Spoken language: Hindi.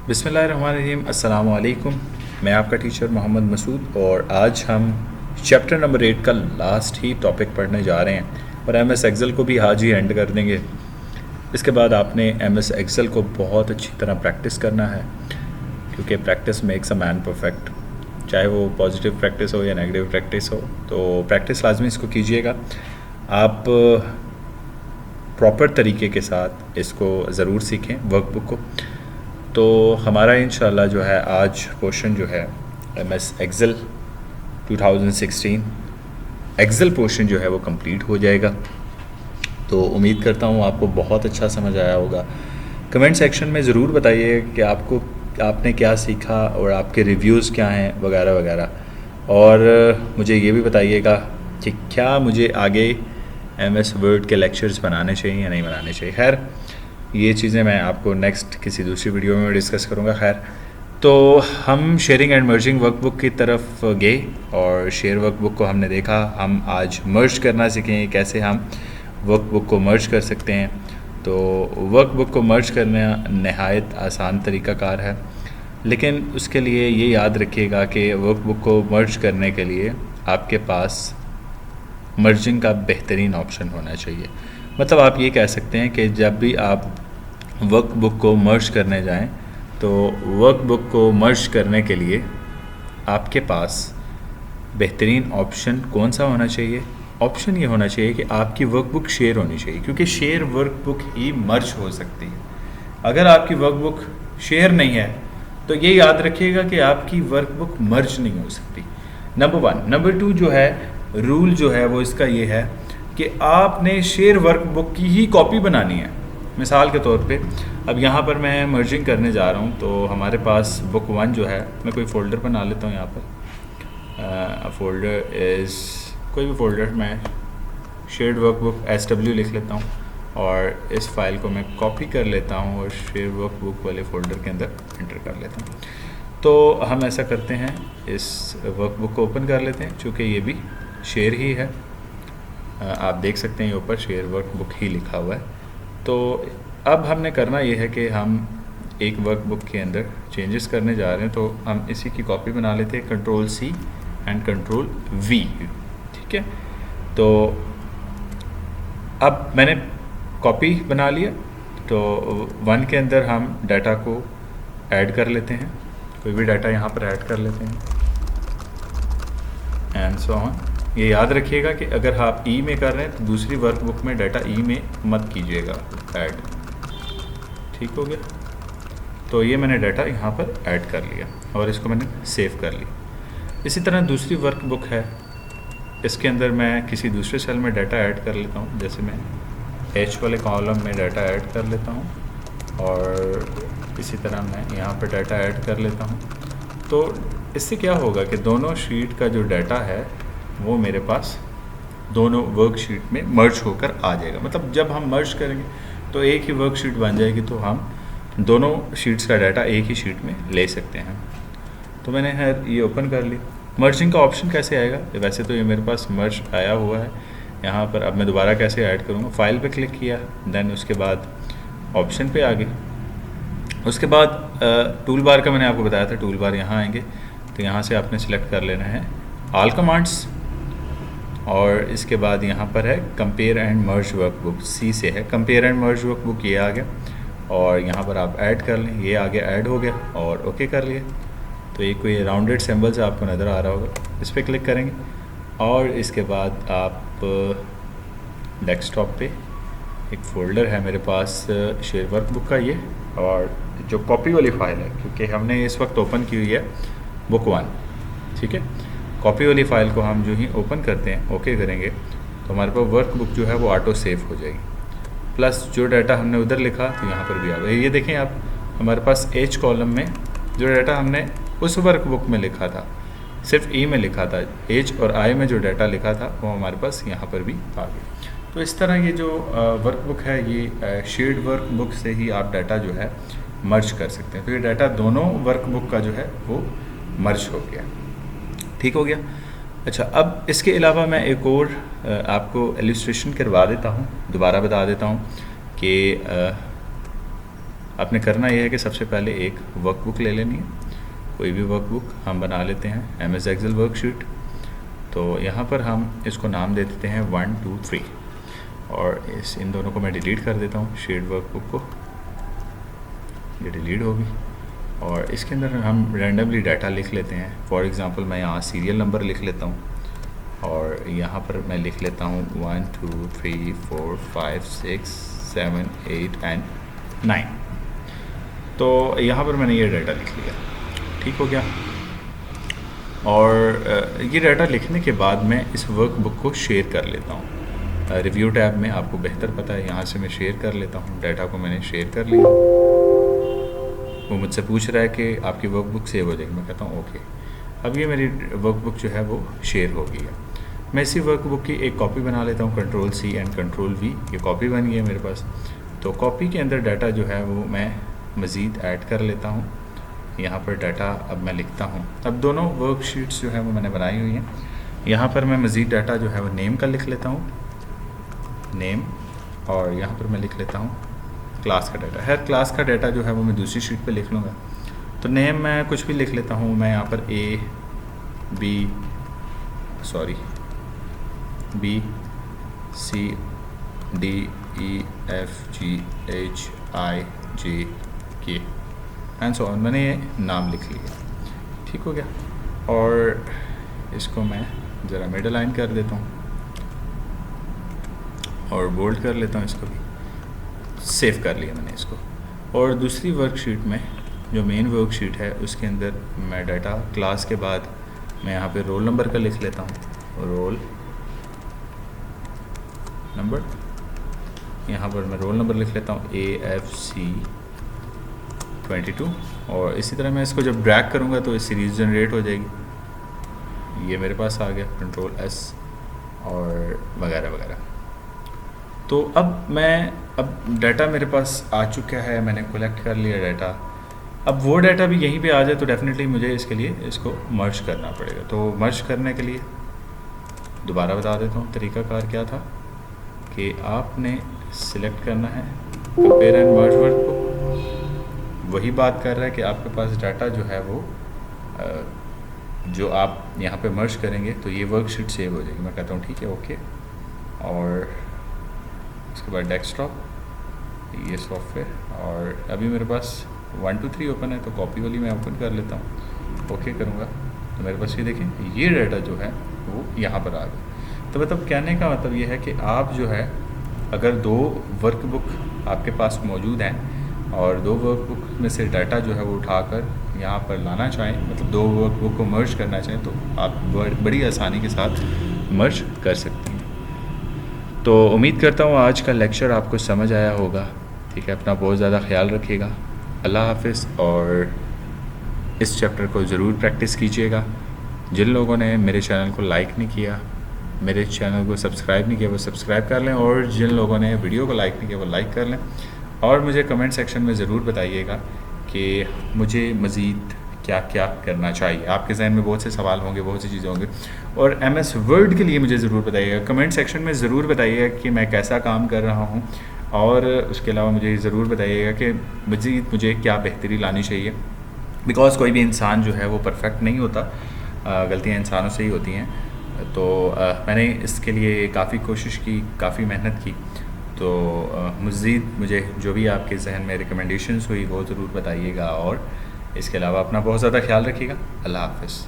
बिस्मिल्लाहिर्रहमानिर्रहीम, अस्सलाम वालेकुम। मैं आपका टीचर मोहम्मद मसूद और आज हम चैप्टर नंबर 8 का लास्ट ही टॉपिक पढ़ने जा रहे हैं और एम एस एक्सेल को भी आज ही एंड कर देंगे। इसके बाद आपने एम एस एक्सेल को बहुत अच्छी तरह प्रैक्टिस करना है क्योंकि practice makes a man perfect, चाहे वो पॉजिटिव प्रैक्टिस हो या नेगेटिव प्रैक्टिस हो। तो प्रैक्टिस लाजमी इसको कीजिएगा। आप प्रॉपर तरीके के साथ इसको ज़रूर सीखें वर्कबुक को। तो हमारा इंशाल्लाह जो है आज पोर्शन जो है M S Excel 2016 Excel portion जो है वो कंप्लीट हो जाएगा। तो उम्मीद करता हूँ आपको बहुत अच्छा समझ आया होगा। कमेंट सेक्शन में ज़रूर बताइए कि आपने क्या सीखा और आपके रिव्यूज़ क्या हैं वगैरह वगैरह। और मुझे ये भी बताइएगा कि क्या मुझे आगे एम एस वर्ड के लेक्चर्स बनाने चाहिए या नहीं बनाने चाहिए। खैर ये चीज़ें मैं आपको नेक्स्ट किसी दूसरी वीडियो में डिस्कस करूँगा। खैर तो हम शेयरिंग एंड मर्जिंग वर्कबुक की तरफ गए और शेयर वर्कबुक को हमने देखा। हम आज मर्ज करना सीखेंगे, कैसे हम वर्कबुक को मर्ज कर सकते हैं। तो वर्कबुक को मर्ज करना नहायत आसान तरीक़ाकार है, लेकिन उसके लिए ये याद रखिएगा कि वर्कबुक को मर्ज करने के लिए आपके पास मर्जिंग का बेहतरीन ऑप्शन होना चाहिए। मतलब आप ये कह सकते हैं कि जब भी आप वर्कबुक को मर्ज करने जाएं तो वर्कबुक को मर्ज करने के लिए आपके पास बेहतरीन ऑप्शन कौन सा होना चाहिए। ऑप्शन ये होना चाहिए कि आपकी वर्कबुक शेयर होनी चाहिए, क्योंकि शेयर वर्कबुक ही मर्ज हो सकती है। अगर आपकी वर्कबुक शेयर नहीं है तो ये याद रखिएगा कि आपकी वर्कबुक मर्ज नहीं हो सकती। नंबर 1। नंबर 2 जो है रूल जो है वो इसका ये है कि आपने शेयर वर्कबुक की ही कॉपी बनानी है। मिसाल के तौर पे अब यहाँ पर मैं मर्जिंग करने जा रहा हूँ, तो हमारे पास बुक 1 जो है, मैं कोई फ़ोल्डर बना लेता हूँ। यहाँ पर फ़ोल्डर इज़ कोई भी फ़ोल्डर, मैं शेयर्ड वर्कबुक SW लिख लेता हूँ और इस फाइल को मैं कॉपी कर लेता हूँ और शेयर वर्कबुक वाले फ़ोल्डर के अंदर एंटर कर लेता हूँ। तो हम ऐसा करते हैं, इस वर्कबुक को ओपन कर लेते हैं, चूँकि ये भी शेयर ही है। आप देख सकते हैं ये ऊपर शेयर वर्कबुक ही लिखा हुआ है। तो अब हमने करना ये है कि हम एक वर्कबुक के अंदर चेंजेस करने जा रहे हैं, तो हम इसी की कॉपी बना लेते हैं, Ctrl+C एंड Ctrl+V। ठीक है, तो अब मैंने कॉपी बना लिया। तो 1 के अंदर हम डाटा को ऐड कर लेते हैं, कोई भी डाटा यहाँ पर ऐड कर लेते हैं एंड सो ऑन। ये याद रखिएगा कि अगर आप ई में कर रहे हैं तो दूसरी वर्कबुक में डाटा ई में मत कीजिएगा ऐड। ठीक हो गया, तो ये मैंने डाटा यहाँ पर ऐड कर लिया और इसको मैंने सेव कर लिया। इसी तरह दूसरी वर्कबुक है, इसके अंदर मैं किसी दूसरे सेल में डाटा ऐड कर लेता हूँ। जैसे मैं H वाले कॉलम में डाटा ऐड कर लेता हूँ और इसी तरह मैं यहाँ पर डाटा ऐड कर लेता हूँ। तो इससे क्या होगा कि दोनों शीट का जो डाटा है वो मेरे पास दोनों वर्कशीट में मर्ज होकर आ जाएगा। मतलब जब हम मर्ज करेंगे तो एक ही वर्कशीट बन जाएगी, तो हम दोनों शीट्स का डाटा एक ही शीट में ले सकते हैं। तो मैंने ये ओपन कर ली। मर्जिंग का ऑप्शन कैसे आएगा? वैसे तो ये मेरे पास मर्ज आया हुआ है यहाँ पर। अब मैं दोबारा कैसे ऐड करूँगा? फाइल पे क्लिक किया, देन उसके बाद ऑप्शन पे आ गई। उसके बाद टूल बार का मैंने आपको बताया था, टूल बार यहाँ आएंगे तो यहाँ से आपने सेलेक्ट कर लेना है ऑल कमांड्स और इसके बाद यहाँ पर है compare and merge workbook, C से है कंपेयर एंड मर्ज वर्कबुक, ये आ गया और यहाँ पर आप ऐड कर लें, ये आगे ऐड हो गया और ओके कर लिया। तो ये कोई राउंडेड सिंबल्स आपको नज़र आ रहा होगा, इस पर क्लिक करेंगे और इसके बाद आप डेस्कटॉप पे एक फ़ोल्डर है मेरे पास शेयर वर्कबुक का ये, और जो कॉपी वाली फ़ाइल है क्योंकि हमने इस वक्त ओपन की हुई है बुक 1। ठीक है, कॉपी वाली फ़ाइल को हम जो ही ओपन करते हैं, ओके करेंगे, तो हमारे पास वर्कबुक जो है वो ऑटो सेव हो जाएगी। प्लस जो डाटा हमने उधर लिखा तो यहाँ पर भी आ गया। ये देखें आप, हमारे पास H कॉलम में जो डाटा हमने उस वर्कबुक में लिखा था, सिर्फ E में लिखा था, H और I में जो डाटा लिखा था वो हमारे पास यहाँ पर भी आ गया। तो इस तरह ये जो वर्कबुक है ये शेयर्ड वर्कबुक से ही आप डाटा जो है मर्ज कर सकते हैं। तो ये डाटा दोनों वर्कबुक का जो है वो मर्ज हो गया। ठीक हो गया। अच्छा, अब इसके अलावा मैं एक और आपको इलस्ट्रेशन करवा देता हूँ, दोबारा बता देता हूँ कि आपने करना यह है कि सबसे पहले एक वर्कबुक ले लेनी है, कोई भी वर्कबुक हम बना लेते हैं MS एक्सेल वर्कशीट। तो यहाँ पर हम इसको नाम दे देते हैं 1 2 3 और इन दोनों को मैं डिलीट कर देता हूँ, शीट वर्कबुक को, ये डिलीट होगी। और इसके अंदर हम रैंडमली डाटा लिख लेते हैं। फॉर एग्ज़ाम्पल मैं यहाँ सीरियल नंबर लिख लेता हूँ और यहाँ पर मैं लिख लेता हूँ 1 2 3 4 5 6 7 8 एंड 9। तो यहाँ पर मैंने ये डाटा लिख लिया, ठीक हो गया। और ये डाटा लिखने के बाद मैं इस वर्कबुक को शेयर कर लेता हूँ। रिव्यू टैब में आपको बेहतर पता है, यहाँ से मैं शेयर कर लेता हूँ। डाटा को मैंने शेयर कर लिया। वो मुझसे पूछ रहा है कि आपकी वर्कबुक सेव हो जाएगी, मैं कहता हूँ ओके। अब ये मेरी वर्कबुक जो है वो शेयर हो गई है। मैं इसी वर्कबुक की एक कॉपी बना लेता हूँ, Ctrl+C एंड Ctrl+V, ये कॉपी बन गई है मेरे पास। तो कॉपी के अंदर डाटा जो है वो मैं मज़ीद ऐड कर लेता हूँ। यहाँ पर डाटा अब मैं लिखता हूँ। अब दोनों वर्कशीट्स जो है वो मैंने बनाई हुई हैं। यहाँ पर मैं मज़ीद डाटा जो है वो नेम का लिख लेता हूँ, नेम, और यहाँ पर मैं लिख लेता हूँ क्लास का डाटा। हर क्लास का डाटा जो है वो मैं दूसरी शीट पे लिख लूँगा। तो नेम मैं कुछ भी लिख लेता हूँ। मैं यहाँ पर B C D E F G H I J K and so on, मैंने ये नाम लिख लिया, ठीक हो गया। और इसको मैं ज़रा मिडल लाइन कर देता हूँ और बोल्ड कर लेता हूँ, इसको भी सेव कर लिया मैंने इसको। और दूसरी वर्कशीट में जो मेन वर्कशीट है उसके अंदर मैं डाटा क्लास के बाद मैं यहाँ पे रोल नंबर का लिख लेता हूँ, रोल नंबर। यहाँ पर मैं रोल नंबर लिख लेता हूँ AFC 22। और इसी तरह मैं इसको जब ड्रैग करूँगा तो इस सीरीज़ जनरेट हो जाएगी। ये मेरे पास आ गया, Ctrl+S और वगैरह वगैरह। तो अब डाटा मेरे पास आ चुका है, मैंने कलेक्ट कर लिया डाटा। अब वो डाटा भी यहीं पे आ जाए तो डेफिनेटली मुझे इसके लिए इसको मर्ज करना पड़ेगा। तो मर्ज करने के लिए दोबारा बता देता हूँ तरीकाकार क्या था कि आपने सिलेक्ट करना है कंपेयर एंड मर्ज वर्क को। वही बात कर रहा है कि आपके पास डाटा जो है वो जो आप यहाँ पे मर्ज करेंगे तो ये वर्कशीट सेव हो जाएगी। मैं कहता हूँ ठीक है, ओके। और उसके बाद डेस्कटॉप, ये सॉफ्टवेयर, और अभी मेरे पास 1 2 3 ओपन है तो कॉपी वाली मैं ओपन कर लेता हूँ, ओके करूँगा तो मेरे पास ये देखें ये डाटा जो है वो यहाँ पर आ गया। तो मतलब कहने का मतलब ये है कि आप जो है अगर दो वर्कबुक आपके पास मौजूद हैं और दो वर्कबुक में से डाटा जो है वो उठाकर यहाँ पर लाना चाहें, मतलब दो वर्कबुक को मर्ज करना चाहें, तो आप बड़ी आसानी के साथ मर्ज कर सकते हैं। तो उम्मीद करता हूँ आज का लेक्चर आपको समझ आया होगा, ठीक है। अपना बहुत ज़्यादा ख्याल रखिएगा। अल्लाह हाफ़िज़। और इस चैप्टर को ज़रूर प्रैक्टिस कीजिएगा। जिन लोगों ने मेरे चैनल को लाइक नहीं किया, मेरे चैनल को सब्सक्राइब नहीं किया, वो सब्सक्राइब कर लें, और जिन लोगों ने वीडियो को लाइक नहीं किया वो लाइक कर लें। और मुझे कमेंट सेक्शन में ज़रूर बताइएगा कि मुझे मज़ीद क्या क्या करना चाहिए। आपके जहन में बहुत से सवाल होंगे, बहुत सी चीज़ें होंगी, और MS वर्ड के लिए मुझे ज़रूर बताइएगा। कमेंट सेक्शन में ज़रूर बताइएगा कि मैं कैसा काम कर रहा हूँ, और उसके अलावा मुझे ज़रूर बताइएगा कि मज़ीद मुझे क्या बेहतरी लानी चाहिए। बिकॉज़ कोई भी इंसान जो है वो परफेक्ट नहीं होता, गलतियाँ इंसानों से ही होती हैं। तो मैंने इसके लिए काफ़ी कोशिश की, काफ़ी मेहनत की। तो मज़ीद मुझे जो भी आपके जहन में रिकमेंडेशंस हुई वो ज़रूर बताइएगा। और इसके अलावा अपना बहुत ज़्यादा ख्याल रखिएगा। अल्लाह हाफ़िज़।